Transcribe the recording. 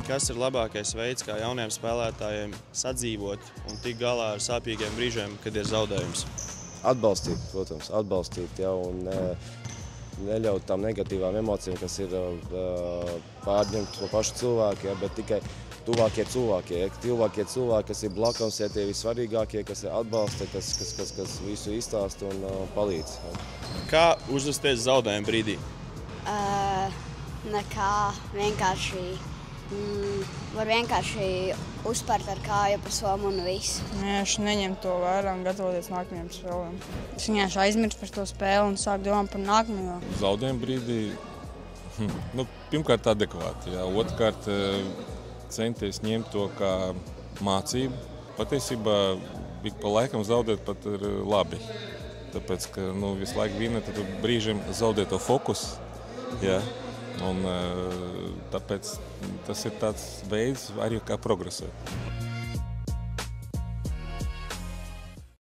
Kas ir labākais veids, kā jauniem spēlētājiem sadzīvot un tikt galā ar sāpīgiem brīžiem, kad ir zaudējums? Atbalstīt, protams, atbalstīt, ja, un neļaut tām negatīvām emocijām, kas ir pārņemt to pašu cilvēku, ja, bet tikai tuvākie cilvēki, kas ir blakams, ja tie vissvarīgākie, kas ir atbalsta, kas visu izstāsta un palīdz. Ja. Kā uzvesties zaudējuma brīdī? Nekā var vienkārši uzspērt ar kāju pa somu un viss. Vienkārši neņemt to vērā un gatavoties nākamajām spēlēm. Es vienkārši aizmirstu par to spēli un sāku domāt par nākamajo. Zaudējuma brīdī, pirmkārt adekvāti, jā. Otrkārt centies ņemt to kā mācību. Patiesībā ik pa laikam zaudēt pat ir labi. Tāpēc, ka visu laiku vinēt, tad brīžiem zaudē to fokusu. Jā. Un tāpēc tas ir tāds veids arī kā progresēt.